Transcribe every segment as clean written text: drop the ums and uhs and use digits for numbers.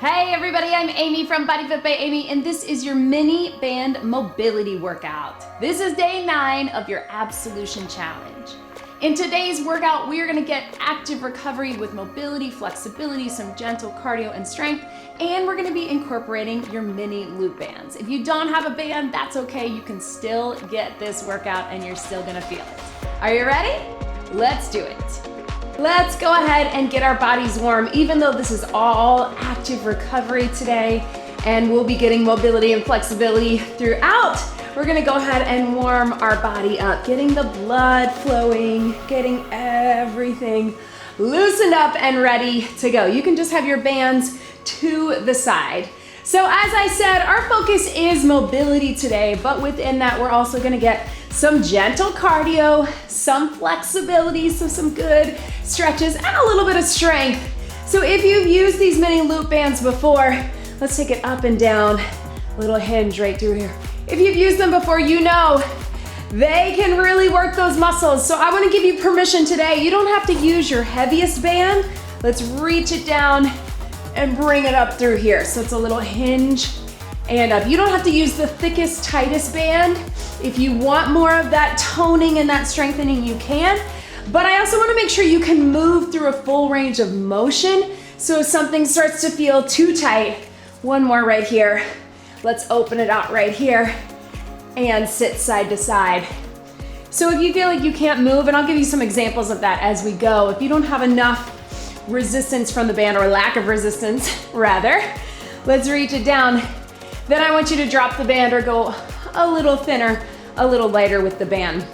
Hey everybody, I'm Amy from BodyFit by Amy, and this is your mini band mobility workout. This is day 9 of your ABSolution challenge. In today's workout, we are gonna get active recovery with mobility, flexibility, some gentle cardio and strength, and we're gonna be incorporating your mini loop bands. If you don't have a band, that's okay. You can still get this workout and you're still gonna feel it. Are you ready? Let's do it. Let's go ahead and get our bodies warm, even though this is all active recovery today, and we'll be getting mobility and flexibility throughout. We're gonna go ahead and warm our body up, getting the blood flowing, getting everything loosened up and ready to go. You can just have your bands to the side. So as I said, our focus is mobility today, but within that, we're also gonna get some gentle cardio, some flexibility, so some good stretches, and a little bit of strength. So if you've used these mini loop bands before, let's take it up and down, a little hinge right through here. If you've used them before, you know they can really work those muscles. So I wanna give you permission today. You don't have to use your heaviest band. Let's reach it down and bring it up through here. So it's a little hinge and up. You don't have to use the thickest, tightest band. If you want more of that toning and that strengthening, you can. But I also wanna make sure you can move through a full range of motion. So if something starts to feel too tight, one more right here. Let's open it out right here and sit side to side. So if you feel like you can't move, and I'll give you some examples of that as we go. If you don't have enough resistance from the band, or lack of resistance rather, let's reach it down. Then I want you to drop the band or go a little thinner, a little lighter with the band.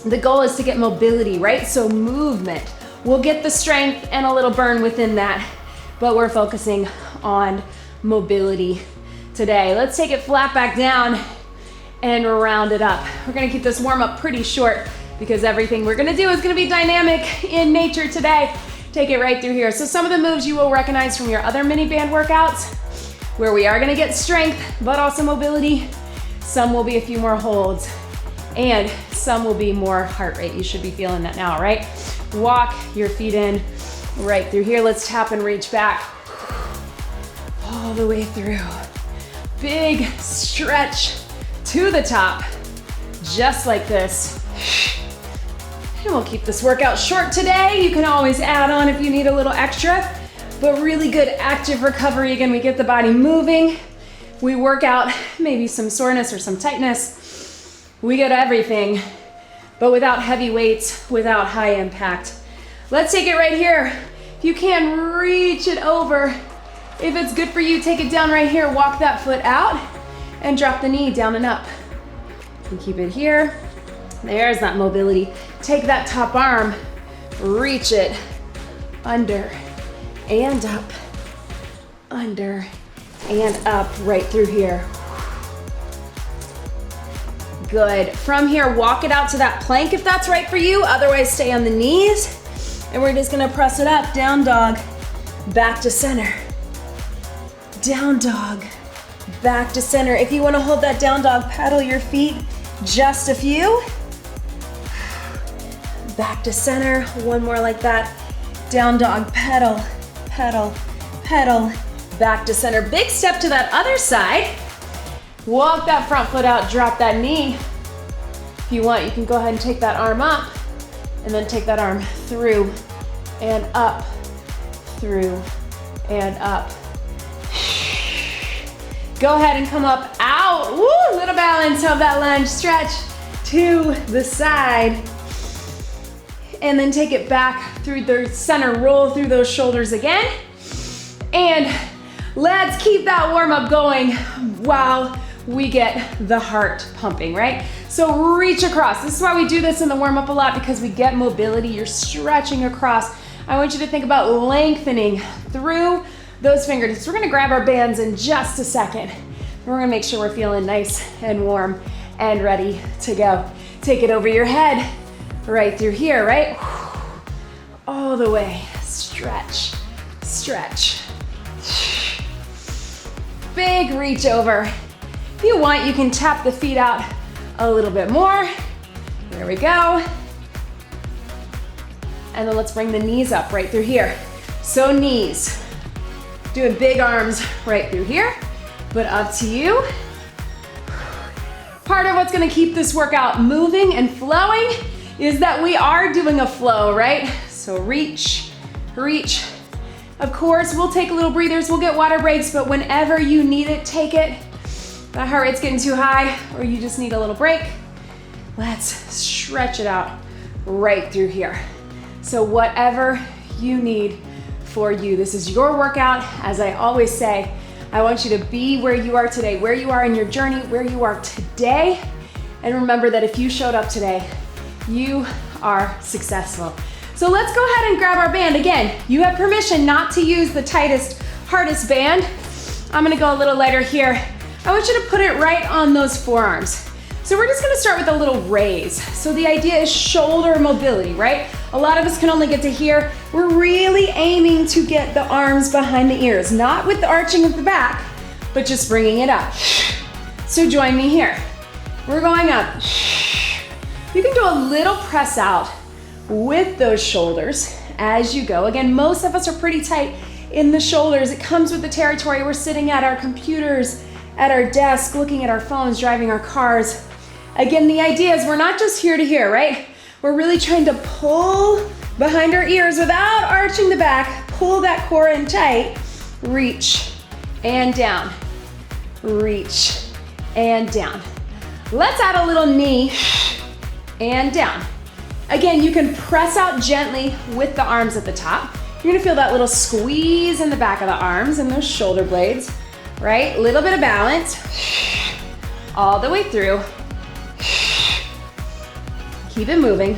The goal is to get mobility, right? So movement. We'll get the strength and a little burn within that, but we're focusing on mobility today. Let's take it flat back down and round it up. We're gonna keep this warm up pretty short because everything we're gonna do is gonna be dynamic in nature today. Take it right through here. So some of the moves you will recognize from your other mini band workouts, where we are gonna get strength, but also mobility. Some will be a few more holds, and some will be more heart rate. You should be feeling that now, right? Walk your feet in right through here. Let's tap and reach back all the way through. Big stretch to the top, just like this. And we'll keep this workout short today. You can always add on if you need a little extra, but really good active recovery. Again, we get the body moving. We work out maybe some soreness or some tightness. We get everything, but without heavy weights, without high impact. Let's take it right here. If you can, reach it over. If it's good for you, take it down right here. Walk that foot out and drop the knee down and up. And keep it here. There's that mobility. Take that top arm, reach it under and up, under and up, right through here. Good. From here, walk it out to that plank if that's right for you. Otherwise, stay on the knees. And we're just gonna press it up. Down dog, back to center. Down dog, back to center. If you wanna hold that down dog, pedal your feet just a few. Back to center. One more like that. Down dog, pedal, pedal, pedal. Back to center. Big step to that other side. Walk that front foot out, drop that knee. If you want, you can go ahead and take that arm up and then take that arm through and up, through and up. Go ahead and come up, out. Woo, little balance of that lunge. Stretch to the side. And then take it back through the center. Roll through those shoulders again. And let's keep that warm up going while we get the heart pumping, right? So reach across. This is why we do this in the warm up a lot, because we get mobility. You're stretching across. I want you to think about lengthening through those fingertips. We're gonna grab our bands in just a second. We're gonna make sure we're feeling nice and warm and ready to go. Take it over your head, right through here, right? All the way. Stretch, stretch. Big reach over. If you want, you can tap the feet out a little bit more. There we go. And then let's bring the knees up right through here. So knees. Doing big arms right through here, but up to you. Part of what's gonna keep this workout moving and flowing is that we are doing a flow, right? So reach, reach. Of course, we'll take little breathers, we'll get water breaks, but whenever you need it, take it. That heart rate's getting too high, or you just need a little break, let's stretch it out right through here. So whatever you need for you, this is your workout. As I always say, I want you to be where you are today, where you are in your journey, where you are today. And remember that if you showed up today, you are successful. So let's go ahead and grab our band. Again, you have permission not to use the tightest, hardest band. I'm gonna go a little lighter here. I want you to put it right on those forearms. So we're just gonna start with a little raise. So the idea is shoulder mobility, right? A lot of us can only get to here. We're really aiming to get the arms behind the ears, not with the arching of the back, but just bringing it up. So join me here. We're going up. You can do a little press out with those shoulders as you go. Again, most of us are pretty tight in the shoulders. It comes with the territory. We're sitting at our computers, at our desk, looking at our phones, driving our cars. Again, the idea is we're not just here to here, right? We're really trying to pull behind our ears without arching the back, pull that core in tight, reach and down, reach and down. Let's add a little knee and down. Again, you can press out gently with the arms at the top. You're gonna feel that little squeeze in the back of the arms and those shoulder blades, right? Little bit of balance, all the way through. Keep it moving.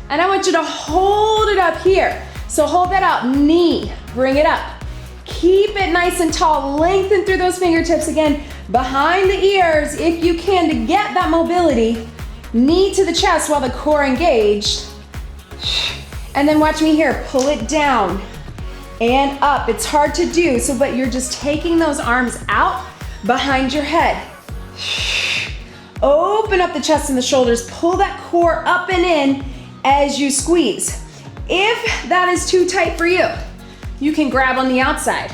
And I want you to hold it up here. So hold that out, knee, bring it up. Keep it nice and tall, lengthen through those fingertips again, behind the ears if you can to get that mobility. Knee to the chest while the core engaged. And then watch me here, pull it down and up. It's hard to do, but you're just taking those arms out behind your head. Open up the chest and the shoulders, pull that core up and in as you squeeze. If that is too tight for you, you can grab on the outside,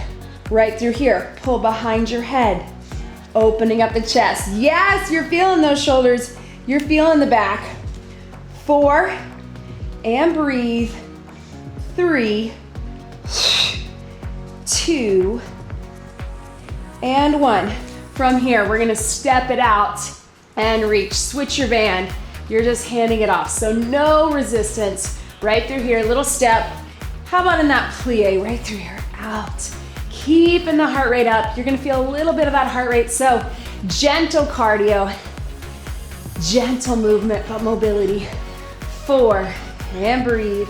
right through here, pull behind your head, opening up the chest. Yes, you're feeling those shoulders. You're feeling the back. 4, and breathe. 3, 2, and 1. From here, we're gonna step it out and reach. Switch your band. You're just handing it off. So no resistance. Right through here, little step. How about in that plie, right through here, out. Keeping the heart rate up. You're gonna feel a little bit of that heart rate. So gentle cardio. Gentle movement, but mobility. 4, and breathe.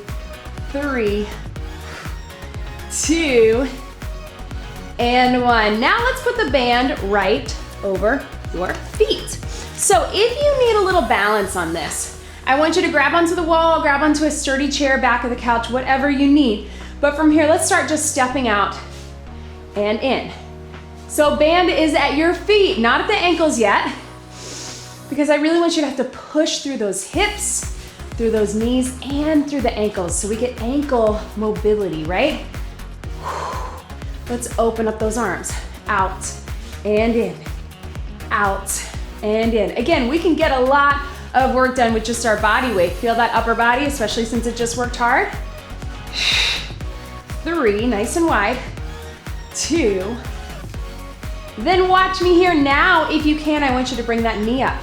3, 2, and 1. Now let's put the band right over your feet. So if you need a little balance on this, I want you to grab onto the wall, grab onto a sturdy chair, back of the couch, whatever you need. But from here, let's start just stepping out and in. So band is at your feet, not at the ankles yet, because I really want you to have to push through those hips, through those knees, and through the ankles, so we get ankle mobility, right? Let's open up those arms. Out and in, out and in. Again, we can get a lot of work done with just our body weight. Feel that upper body, especially since it just worked hard. 3, nice and wide. 2. Then watch me here. Now, if you can, I want you to bring that knee up.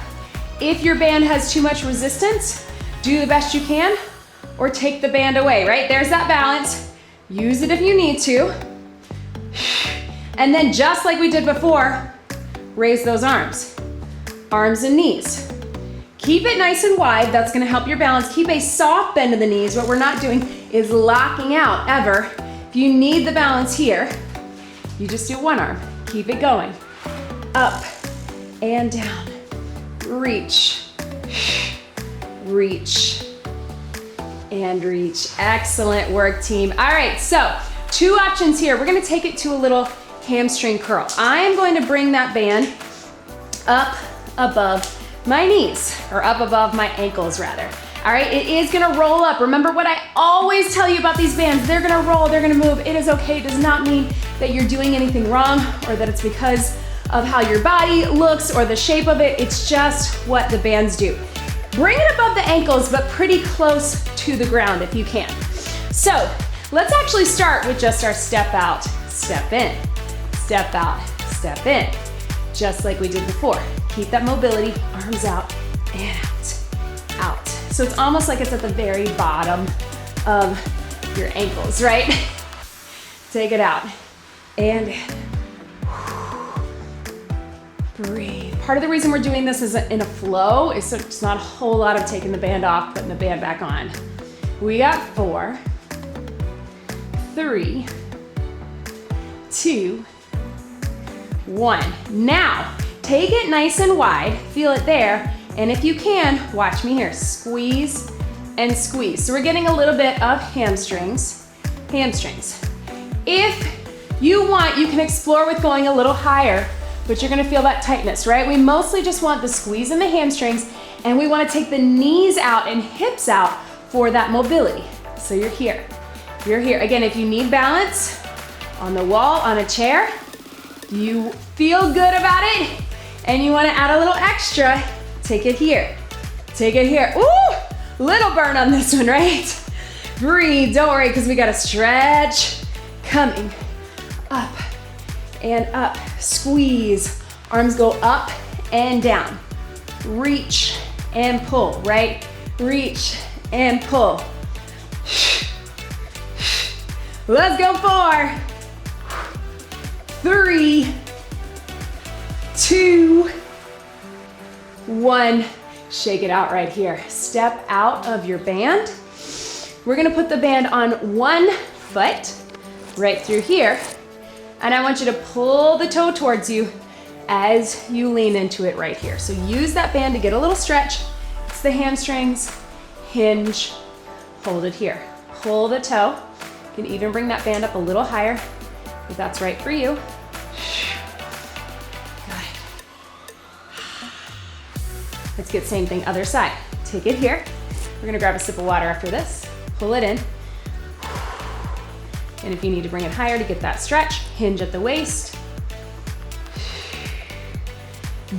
If your band has too much resistance, do the best you can, or take the band away, right? There's that balance. Use it if you need to. And then just like we did before, raise those arms. Arms and knees. Keep it nice and wide. That's gonna help your balance. Keep a soft bend in the knees. What we're not doing is locking out ever. If you need the balance here, you just do one arm. Keep it going. Up and down. Reach, reach, and reach. Excellent work, team. All right, so 2 options here. We're gonna take it to a little hamstring curl. I'm going to bring that band up above my knees, or up above my ankles rather. All right, it is gonna roll up. Remember what I always tell you about these bands. They're gonna roll, they're gonna move. It is okay. It does not mean that you're doing anything wrong or that it's because of how your body looks or the shape of it. It's just what the bands do. Bring it above the ankles, but pretty close to the ground if you can. So let's actually start with just our step out, step in, step out, step in, just like we did before. Keep that mobility, arms out and out, out. So it's almost like it's at the very bottom of your ankles, right? Take it out and in. Breathe. Part of the reason we're doing this is in a flow is so it's not a whole lot of taking the band off, putting the band back on. We got 4, 3, 2, 1. Now, take it nice and wide, feel it there, and if you can, watch me here, squeeze and squeeze. So we're getting a little bit of hamstrings, hamstrings. If you want, you can explore with going a little higher, but you're gonna feel that tightness, right? We mostly just want the squeeze in the hamstrings, and we wanna take the knees out and hips out for that mobility. So you're here, you're here. Again, if you need balance on the wall, on a chair, you feel good about it, and you wanna add a little extra, take it here, take it here. Ooh, little burn on this one, right? Breathe, don't worry, because we got a stretch coming up and up. Squeeze, arms go up and down. Reach and pull, right? Reach and pull. Let's go 4, 3, 2, 1. Shake it out right here. Step out of your band. We're gonna put the band on one foot right through here. And I want you to pull the toe towards you as you lean into it right here. So use that band to get a little stretch. It's the hamstrings, hinge, hold it here. Pull the toe. You can even bring that band up a little higher if that's right for you. Let's get same thing, other side. Take it here. We're gonna grab a sip of water after this. Pull it in. And if you need to bring it higher to get that stretch, hinge at the waist.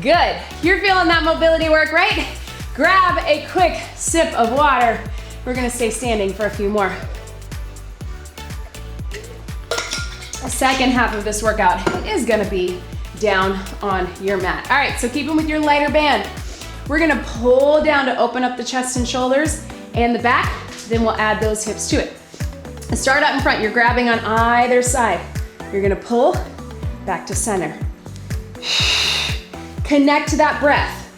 Good. You're feeling that mobility work, right? Grab a quick sip of water. We're gonna stay standing for a few more. The second half of this workout is gonna be down on your mat. All right, so keep them with your lighter band. We're gonna pull down to open up the chest and shoulders and the back, then we'll add those hips to it. Start out in front, you're grabbing on either side. You're gonna pull back to center. Connect to that breath.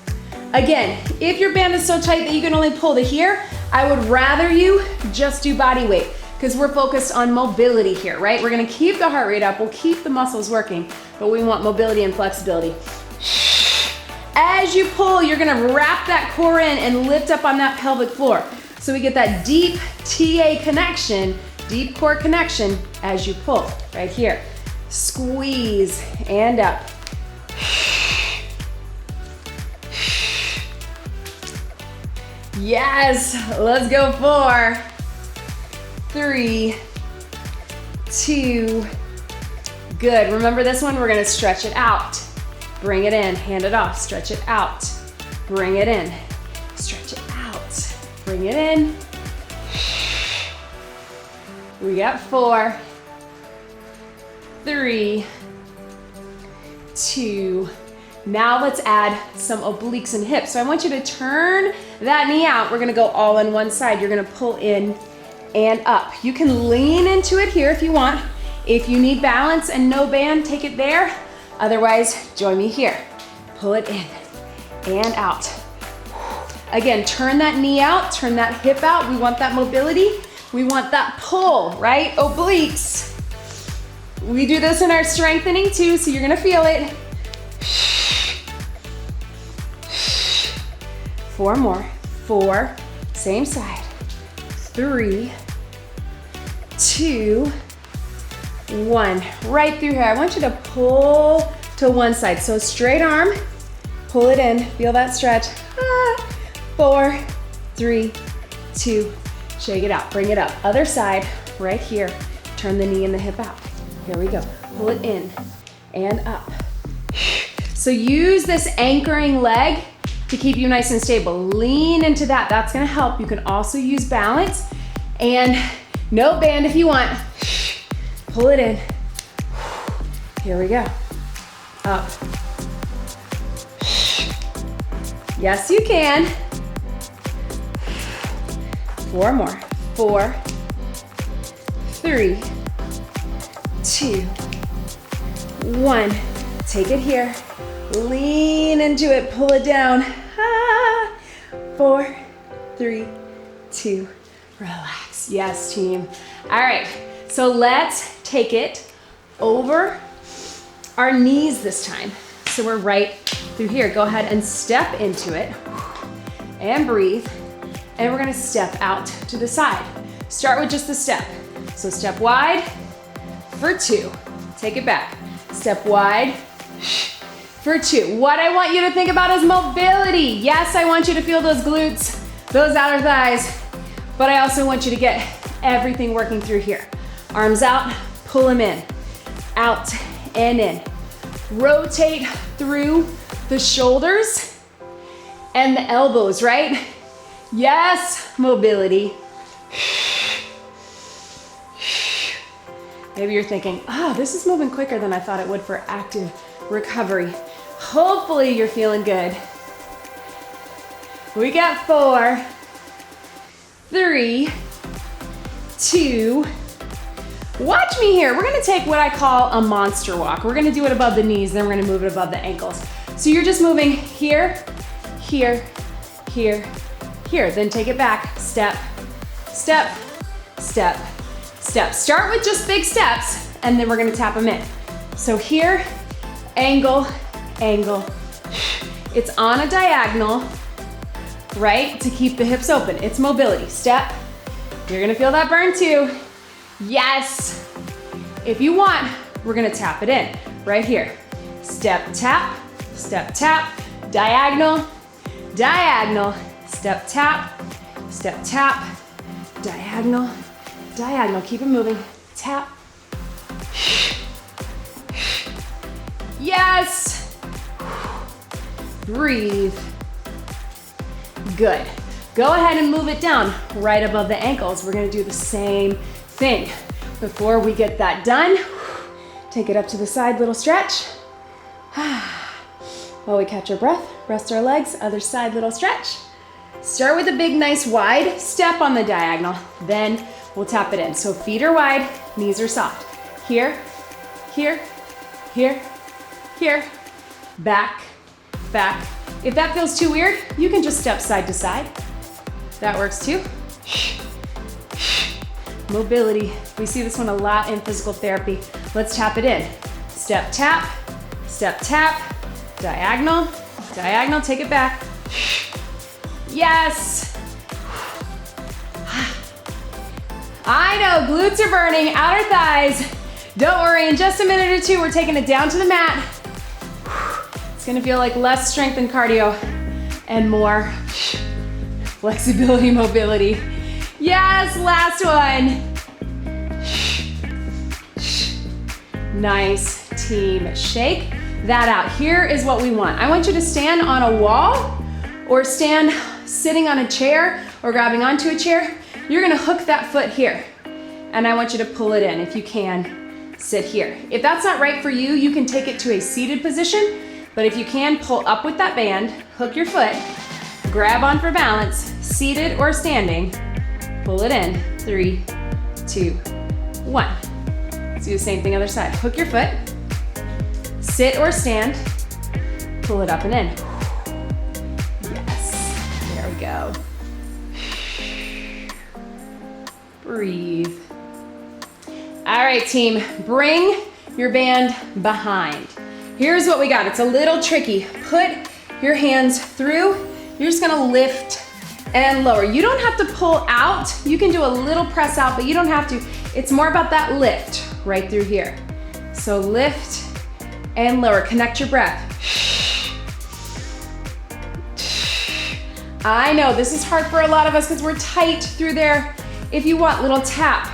Again, if your band is so tight that you can only pull to here, I would rather you just do body weight because we're focused on mobility here, right? We're gonna keep the heart rate up, we'll keep the muscles working, but we want mobility and flexibility. As you pull, you're gonna wrap that core in and lift up on that pelvic floor. So we get that deep TA connection, deep core connection as you pull, right here. Squeeze and up. Yes, let's go 4, 3, 2, good. Remember this one, we're gonna stretch it out. Bring it in, hand it off, stretch it out. Bring it in, stretch it out. Bring it in. We got 4, 3, 2. Now let's add some obliques and hips. So I want you to turn that knee out. We're gonna go all on one side. You're gonna pull in and up. You can lean into it here if you want. If you need balance and no band, take it there. Otherwise, join me here. Pull it in and out. Again, turn that knee out, turn that hip out. We want that mobility. We want that pull, right? Obliques. We do this in our strengthening too, so you're gonna feel it. 4 more. 4, same side. 3, 2, 1. Right through here. I want you to pull to one side. So straight arm, pull it in, feel that stretch. 4, 3, 2, shake it out, bring it up. Other side, right here. Turn the knee and the hip out. Here we go. Pull it in and up. So use this anchoring leg to keep you nice and stable. Lean into that. That's gonna help. You can also use balance and no band if you want. Pull it in. Here we go. Up. Yes, you can. 4 more. 4, 3, 2, 1. Take it here. Lean into it. Pull it down. 4, 3, 2, relax. Yes, team. All right, so let's take it over our knees this time. So we're right through here. Go ahead and step into it and breathe. And we're gonna step out to the side. Start with just the step. So step wide for 2. Take it back. Step wide for 2. What I want you to think about is mobility. Yes, I want you to feel those glutes, those outer thighs, but I also want you to get everything working through here. Arms out, pull them in, out and in. Rotate through the shoulders and the elbows, right? Yes, mobility. Maybe you're thinking, oh, this is moving quicker than I thought it would for active recovery. Hopefully you're feeling good. We got 4, 3, 2, watch me here. We're gonna take what I call a monster walk. We're gonna do it above the knees, then we're gonna move it above the ankles. So you're just moving here, here, here, here. Then take it back, step, step, step, step. Start with just big steps, and then we're gonna tap them in. So here, angle, angle. It's on a diagonal, right? To keep the hips open. It's mobility. Step. You're gonna feel that burn too. Yes. If you want, we're gonna tap it in right here. Step, tap, diagonal, diagonal, step, tap, diagonal, diagonal. Keep it moving. Tap. Yes. Breathe. Good. Go ahead and move it down right above the ankles. We're gonna do the same thing. Before we get that done, take it up to the side, little stretch. While we catch our breath, rest our legs, other side, little stretch. Start with a big, nice, wide step on the diagonal. Then we'll tap it in. So feet are wide, knees are soft. Here, here, here, here, back, back. If that feels too weird, you can just step side to side. That works too. Mobility. We see this one a lot in physical therapy. Let's tap it in. Step, tap, diagonal, diagonal, take it back. Yes. I know, glutes are burning, outer thighs. Don't worry, in just a minute or two, we're taking it down to the mat. It's gonna feel like less strength and cardio and more flexibility, mobility. Yes, last one. Nice, team. Shake that out. Here is what we want. I want you to stand on a wall or stand sitting on a chair or grabbing onto a chair. You're gonna hook that foot here. And I want you to pull it in if you can. Sit here. If that's not right for you, you can take it to a seated position. But if you can, pull up with that band, hook your foot, grab on for balance, seated or standing, pull it in, 3, 2, 1. Let's do the same thing other side. Hook your foot, sit or stand, pull it up and in. Yes, there we go. Breathe. All right, team, bring your band behind. Here's what we got. It's a little tricky. Put your hands through. You're just gonna lift and lower. You don't have to pull out. You can do a little press out, but you don't have to. It's more about that lift right through here. So lift and lower. Connect your breath. I know this is hard for a lot of us because we're tight through there. If you want, little tap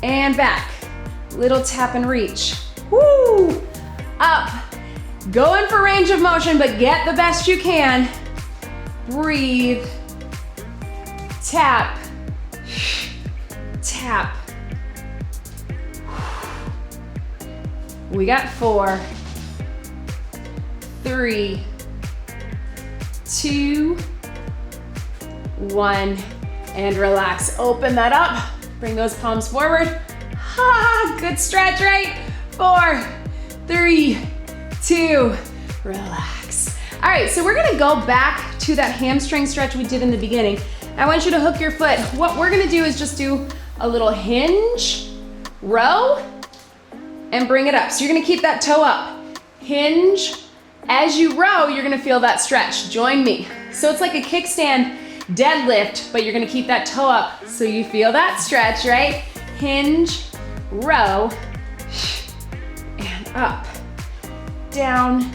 and back, little tap and reach. Woo! Up. Going for range of motion, but get the best you can. Breathe. Tap. Tap. We got 4, 3, 2, 1, and relax. Open that up. Bring those palms forward. Ha, good stretch, right? 4, 3, 2, relax. All right, so we're gonna go back to that hamstring stretch we did in the beginning. I want you to hook your foot. What we're gonna do is just do a little hinge, row, and bring it up. So you're gonna keep that toe up. Hinge. As you row, you're gonna feel that stretch. Join me. So it's like a kickstand deadlift, but you're gonna keep that toe up so you feel that stretch, right? Hinge, row, and up, down,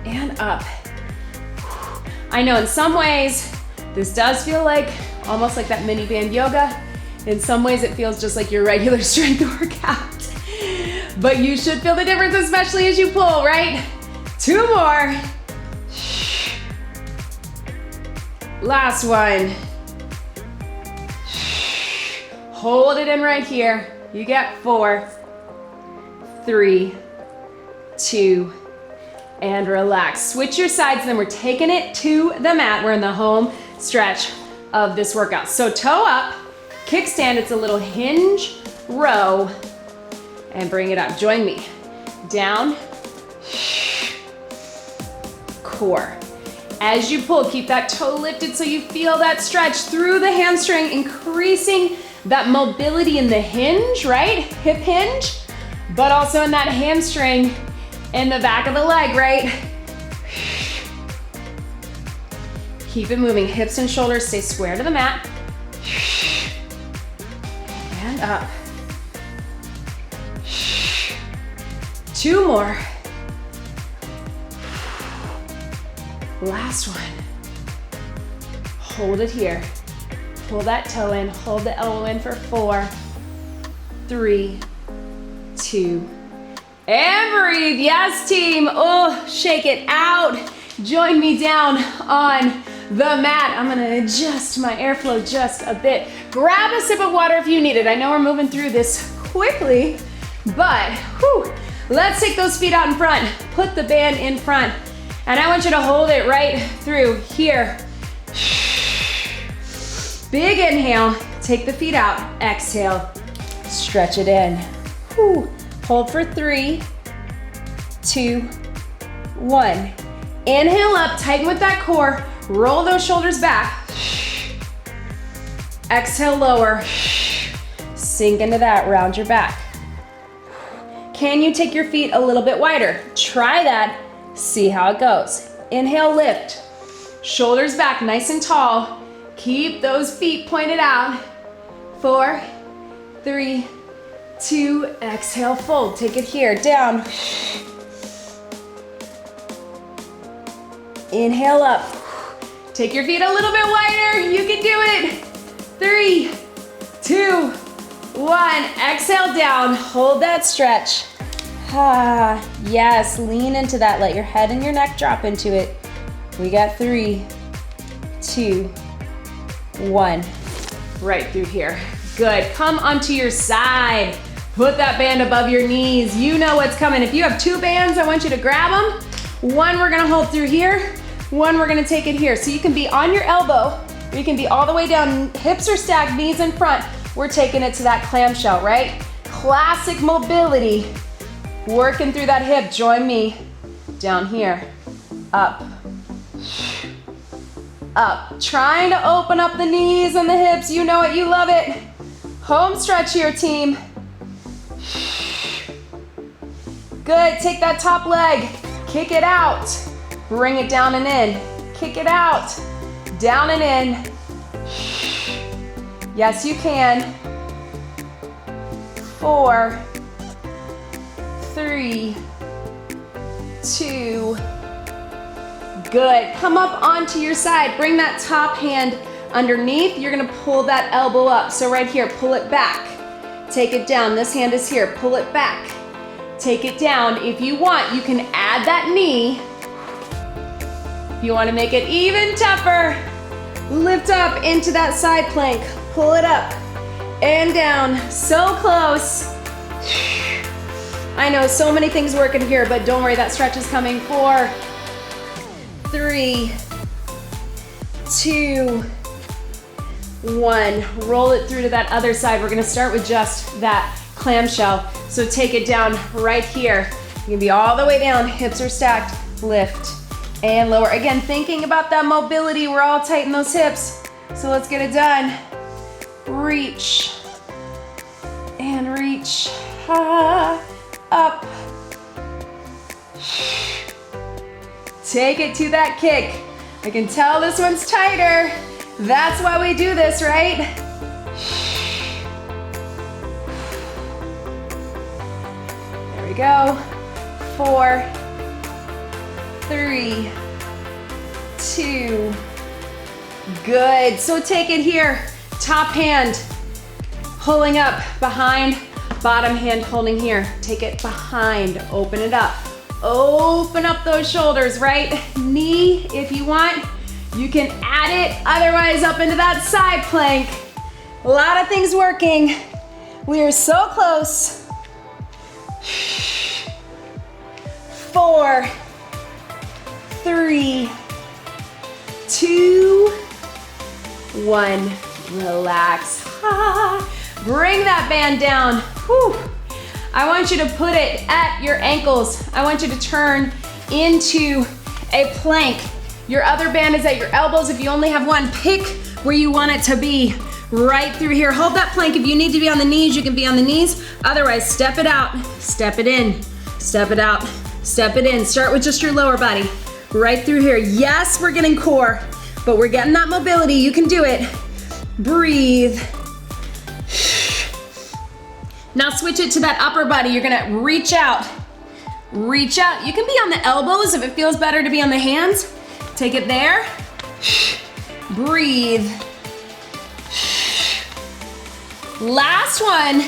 and up. I know in some ways, this does feel like almost like that mini band yoga. In some ways, it feels just like your regular strength workout. But you should feel the difference, especially as you pull, right? 2 more. Last one. Hold it in right here. You get 4, 3, 2, and relax. Switch your sides, then we're taking it to the mat. We're in the home stretch of this workout. So toe up, kickstand, it's a little hinge, row, and bring it up. Join me. Down, core. As you pull, keep that toe lifted so you feel that stretch through the hamstring, increasing that mobility in the hinge, right? Hip hinge, but also in that hamstring in the back of the leg, right? Keep it moving. Hips and shoulders stay square to the mat. And up. 2 more. Last one. Hold it here. Pull that toe in, hold the elbow in for 4, 3, 2, and breathe. Yes, team. Oh, shake it out. Join me down on the mat. I'm gonna adjust my airflow just a bit. Grab a sip of water if you need it. I know we're moving through this quickly, but whew, let's take those feet out in front. Put the band in front. And I want you to hold it right through here. Big inhale, take the feet out. Exhale, stretch it in. Whew. Hold for 3, 2, 1. Inhale up, tighten with that core. Roll those shoulders back. Exhale, lower. Sink into that, round your back. Can you take your feet a little bit wider? Try that, see how it goes. Inhale, lift. Shoulders back, nice and tall. Keep those feet pointed out. 4, 3, 2, exhale, fold. Take it here, down. Inhale up. Take your feet a little bit wider. You can do it. 3, 2, 1. Exhale down. Hold that stretch. Ah, yes, lean into that. Let your head and your neck drop into it. We got 3, 2, 1. Right through here. Good. Come onto your side. Put that band above your knees. You know what's coming. If you have 2 bands, I want you to grab them. 1 we're gonna hold through here. 1 we're gonna take it here. So you can be on your elbow, or you can be all the way down. Hips are stacked, knees in front. We're taking it to that clamshell, right? Classic mobility. Working through that hip. Join me. Down here. Up. Up. Trying to open up the knees and the hips. You know it, you love it. Home stretch here, team. Good, take that top leg. Kick it out. Bring it down and in. Kick it out. Down and in. Yes, you can. 4, 3, 2, Good. Come up onto your side. Bring that top hand underneath. You're gonna pull that elbow up. So right here, pull it back. Take it down. This hand is here. Pull it back. Take it down. If you want, you can add that knee. If you want to make it even tougher, lift up into that side plank. Pull it up and down. So close. I know so many things working here, but don't worry, that stretch is coming. 4, 3, 2, 1. Roll it through to that other side. We're gonna start with just that clamshell. So take it down right here. You can be all the way down, hips are stacked, lift and lower. Again, thinking about that mobility, we're all tight in those hips. So let's get it done. Reach and reach, up. Take it to that kick. I can tell this one's tighter. That's why we do this, right? There we go. 4, 3, 2. Good. So take it here. Top hand pulling up behind, bottom hand holding here. Take it behind, open it up. Open up those shoulders, right? Knee, if you want, you can add it. Otherwise, up into that side plank. A lot of things working. We are so close. 4, 3, 2, 1. Relax. Bring that band down. Whew. I want you to put it at your ankles. I want you to turn into a plank. Your other band is at your elbows. If you only have one, pick where you want it to be. Right through here. Hold that plank. If you need to be on the knees, you can be on the knees. Otherwise, step it out, step it in, step it out, step it in. Start with just your lower body. Right through here. Yes, we're getting core, but we're getting that mobility. You can do it. Breathe. Now switch it to that upper body. You're gonna reach out. Reach out. You can be on the elbows if it feels better to be on the hands. Take it there. Breathe. Last one,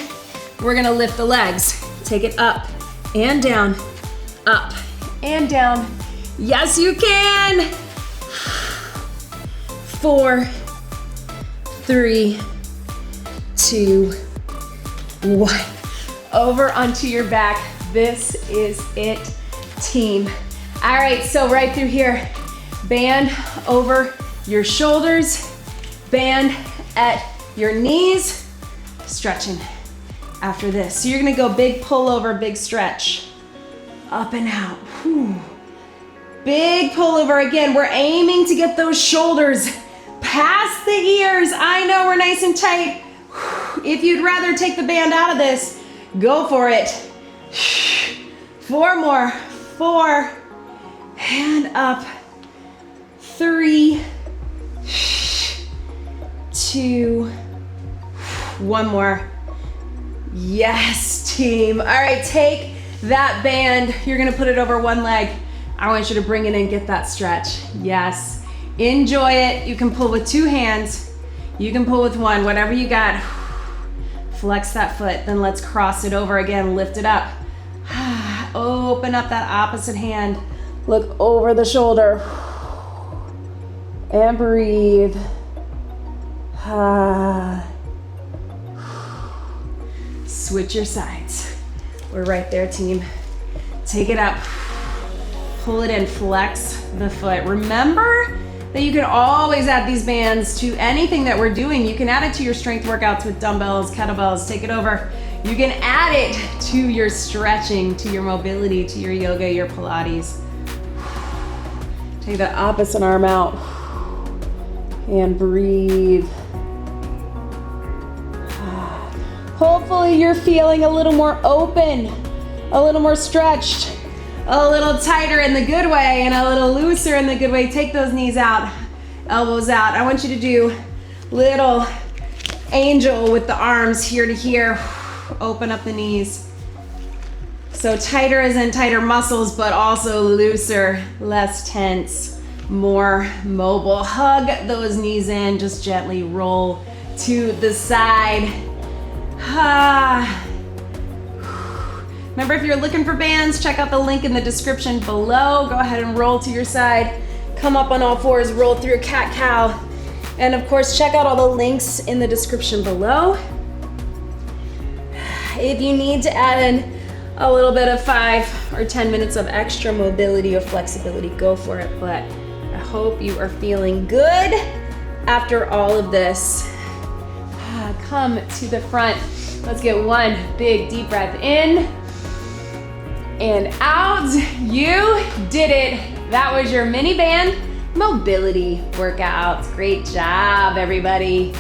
we're gonna lift the legs. Take it up and down, up and down. Yes, you can. 4, 3, 2, 1. Over onto your back. This is it, team. All right, so right through here, band over your shoulders, band at your knees, stretching after this. So you're gonna go big pull over, big stretch, up and out. Whew. Big pull over again. We're aiming to get those shoulders past the ears. I know we're nice and tight. If you'd rather take the band out of this, go for it. 4 more. 4, and up. 3, 2, 1 more. Yes, team. All right, take that band. You're gonna put it over one leg. I want you to bring it in, get that stretch. Yes, enjoy it. You can pull with 2 hands. You can pull with 1, whatever you got. Flex that foot, then let's cross it over again, lift it up. Open up that opposite hand. Look over the shoulder. And breathe. Switch your sides. We're right there, team. Take it up. Pull it in, flex the foot. Remember that you can always add these bands to anything that we're doing. You can add it to your strength workouts with dumbbells, kettlebells, take it over. You can add it to your stretching, to your mobility, to your yoga, your Pilates. Take the opposite arm out and breathe. Hopefully you're feeling a little more open, a little more stretched, a little tighter in the good way and a little looser in the good way. Take those knees out, elbows out. I want you to do little angel with the arms here to here. Open up the knees. So tighter as in tighter muscles, but also looser, less tense. more mobile. Hug those knees in, just gently roll to the side. Remember, if you're looking for bands, check out the link in the description below. Go ahead and roll to your side. Come up on all fours, roll through cat-cow. And of course, check out all the links in the description below. If you need to add in a little bit of 5 or 10 minutes of extra mobility or flexibility, go for it. But I hope you are feeling good after all of this. Come to the front. Let's get one big deep breath in and out. You did it. That was your mini band mobility workout. Great job, everybody.